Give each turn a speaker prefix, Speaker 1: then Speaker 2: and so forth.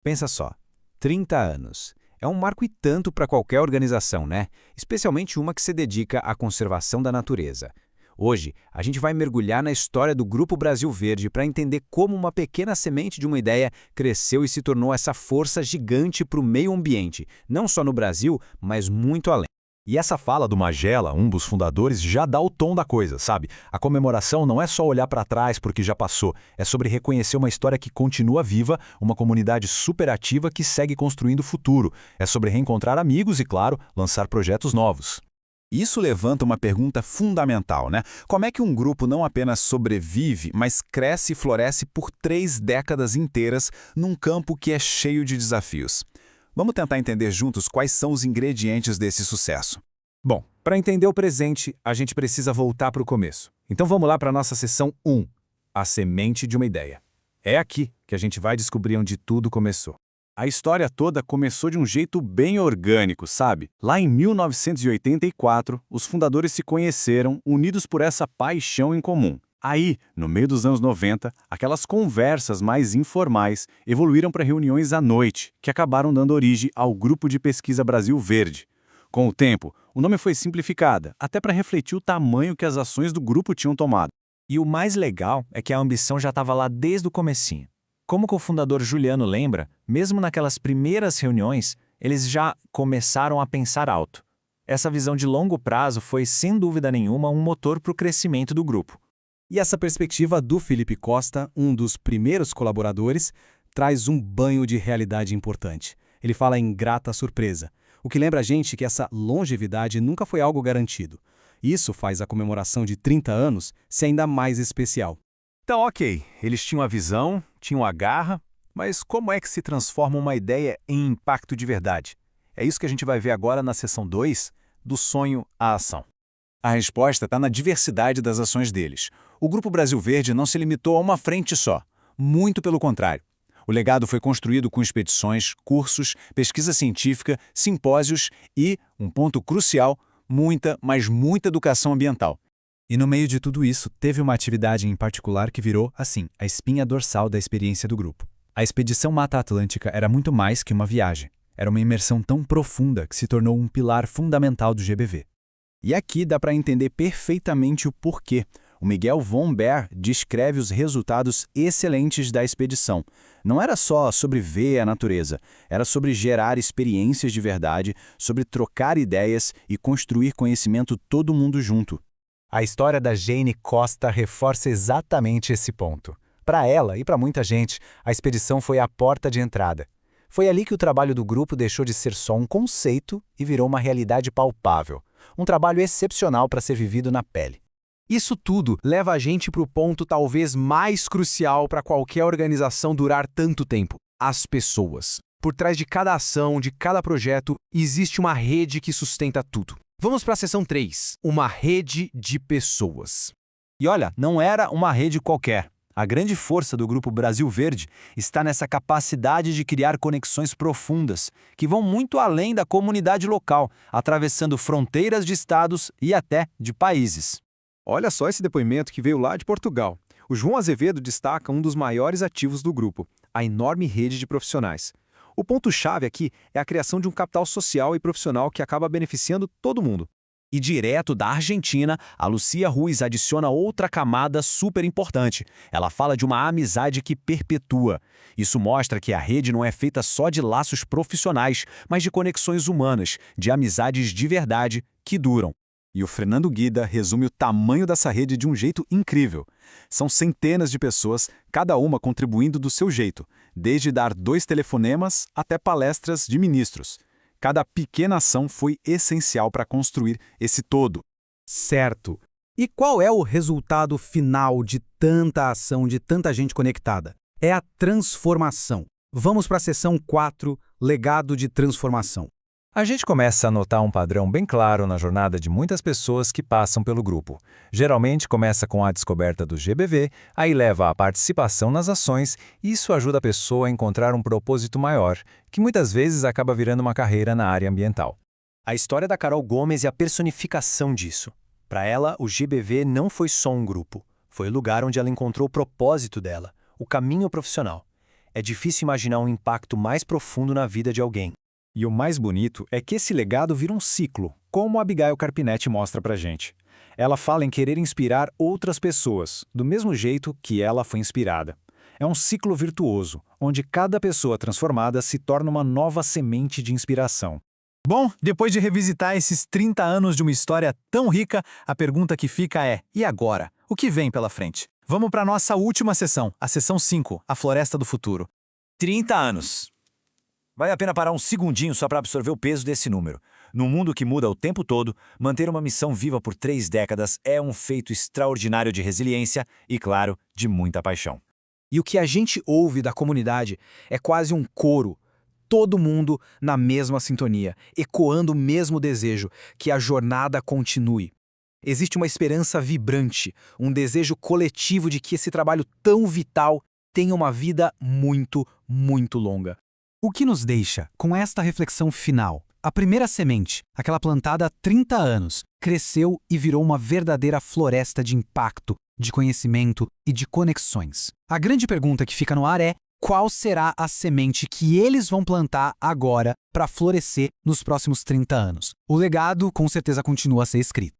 Speaker 1: Pensa só, 30 anos. É um marco e tanto para qualquer organização, né? Especialmente uma que se dedica à conservação da natureza. Hoje, a gente vai mergulhar na história do Grupo Brasil Verde para entender como uma pequena semente de uma ideia cresceu e se tornou essa força gigante para o meio ambiente, não só no Brasil, mas muito além.
Speaker 2: E essa fala do Magela, um dos fundadores, já dá o tom da coisa, sabe? A comemoração não é só olhar para trás porque já passou, é sobre reconhecer uma história que continua viva, uma comunidade superativa que segue construindo o futuro. É sobre reencontrar amigos e, claro, lançar projetos novos.
Speaker 3: Isso levanta uma pergunta fundamental, né? Como é que um grupo não apenas sobrevive, mas cresce e floresce por 3 décadas inteiras num campo que é cheio de desafios? Vamos tentar entender juntos quais são os ingredientes desse sucesso.
Speaker 1: Bom, para entender o presente, a gente precisa voltar para o começo. Então vamos lá para a nossa sessão 1, a semente de uma ideia. É aqui que a gente vai descobrir onde tudo começou.
Speaker 3: A história toda começou de um jeito bem orgânico, sabe? Lá em 1984, os fundadores se conheceram, unidos por essa paixão em comum. Aí, no meio dos anos 90, aquelas conversas mais informais evoluíram para reuniões à noite, que acabaram dando origem ao Grupo de Pesquisa Brasil Verde. Com o tempo, o nome foi simplificado, até para refletir o tamanho que as ações do grupo tinham tomado.
Speaker 4: E o mais legal é que a ambição já estava lá desde o comecinho. Como o cofundador Juliano lembra, mesmo naquelas primeiras reuniões, eles já começaram a pensar alto. Essa visão de longo prazo foi, sem dúvida nenhuma, um motor para o crescimento do grupo.
Speaker 5: E essa perspectiva do Felipe Costa, um dos primeiros colaboradores, traz um banho de realidade importante. Ele fala em grata surpresa, o que lembra a gente que essa longevidade nunca foi algo garantido. Isso faz a comemoração de 30 anos ser ainda mais especial.
Speaker 2: Então, ok, eles tinham a visão, tinham a garra, mas como é que se transforma uma ideia em impacto de verdade? É isso que a gente vai ver agora na sessão 2, do sonho à ação.
Speaker 3: A resposta está na diversidade das ações deles. O Grupo Brasil Verde não se limitou a uma frente só. Muito pelo contrário. O legado foi construído com expedições, cursos, pesquisa científica, simpósios e, um ponto crucial, muita, mas muita educação ambiental.
Speaker 5: E no meio de tudo isso, teve uma atividade em particular que virou, assim, a espinha dorsal da experiência do grupo. A expedição Mata Atlântica era muito mais que uma viagem. Era uma imersão tão profunda que se tornou um pilar fundamental do GBV. E aqui dá para entender perfeitamente o porquê. O Miguel von Baer descreve os resultados excelentes da expedição. Não era só sobre ver a natureza, era sobre gerar experiências de verdade, sobre trocar ideias e construir conhecimento todo mundo junto.
Speaker 4: A história da Jane Costa reforça exatamente esse ponto. Para ela e para muita gente, a expedição foi a porta de entrada. Foi ali que o trabalho do grupo deixou de ser só um conceito e virou uma realidade palpável. Um trabalho excepcional para ser vivido na pele.
Speaker 6: Isso tudo leva a gente para o ponto talvez mais crucial para qualquer organização durar tanto tempo: as pessoas. Por trás de cada ação, de cada projeto, existe uma rede que sustenta tudo. Vamos para a sessão 3, uma rede de pessoas.
Speaker 2: E olha, não era uma rede qualquer. A grande força do Grupo Brasil Verde está nessa capacidade de criar conexões profundas, que vão muito além da comunidade local, atravessando fronteiras de estados e até de países.
Speaker 6: Olha só esse depoimento que veio lá de Portugal. O João Azevedo destaca um dos maiores ativos do grupo, a enorme rede de profissionais. O ponto-chave aqui é a criação de um capital social e profissional que acaba beneficiando todo mundo.
Speaker 3: E direto da Argentina, a Lucia Ruiz adiciona outra camada super importante. Ela fala de uma amizade que perpetua. Isso mostra que a rede não é feita só de laços profissionais, mas de conexões humanas, de amizades de verdade que duram. E o Fernando Guida resume o tamanho dessa rede de um jeito incrível. São centenas de pessoas, cada uma contribuindo do seu jeito, desde dar 2 telefonemas até palestras de ministros. Cada pequena ação foi essencial para construir esse todo.
Speaker 5: Certo. E qual é o resultado final de tanta ação, de tanta gente conectada? É a transformação. Vamos para a sessão 4, legado de transformação.
Speaker 4: A gente começa a notar um padrão bem claro na jornada de muitas pessoas que passam pelo grupo. Geralmente começa com a descoberta do GBV, aí leva à participação nas ações, e isso ajuda a pessoa a encontrar um propósito maior, que muitas vezes acaba virando uma carreira na área ambiental.
Speaker 7: A história da Carol Gomes é a personificação disso. Para ela, o GBV não foi só um grupo, foi o lugar onde ela encontrou o propósito dela, o caminho profissional. é difícil imaginar um impacto mais profundo na vida de alguém.
Speaker 4: E o mais bonito é que esse legado vira um ciclo, como a Abigail Carpinetti mostra pra gente. Ela fala em querer inspirar outras pessoas, do mesmo jeito que ela foi inspirada. É um ciclo virtuoso, onde cada pessoa transformada se torna uma nova semente de inspiração. Bom, depois de revisitar esses 30 anos de uma história tão rica, a pergunta que fica é: e agora? O que vem pela frente? Vamos para a nossa última sessão, a sessão 5, a Floresta do Futuro.
Speaker 8: 30 anos. Vale a pena parar um segundinho só para absorver o peso desse número. Num mundo que muda o tempo todo, manter uma missão viva por 3 décadas é um feito extraordinário de resiliência e, claro, de muita paixão.
Speaker 6: E o que a gente ouve da comunidade é quase um coro. Todo mundo na mesma sintonia, ecoando o mesmo desejo, que a jornada continue. Existe uma esperança vibrante, um desejo coletivo de que esse trabalho tão vital tenha uma vida muito, muito longa. O que nos deixa com esta reflexão final? A primeira semente, aquela plantada há 30 anos, cresceu e virou uma verdadeira floresta de impacto, de conhecimento e de conexões. A grande pergunta que fica no ar é: qual será a semente que eles vão plantar agora para florescer nos próximos 30 anos? O legado, com certeza, continua a ser escrito.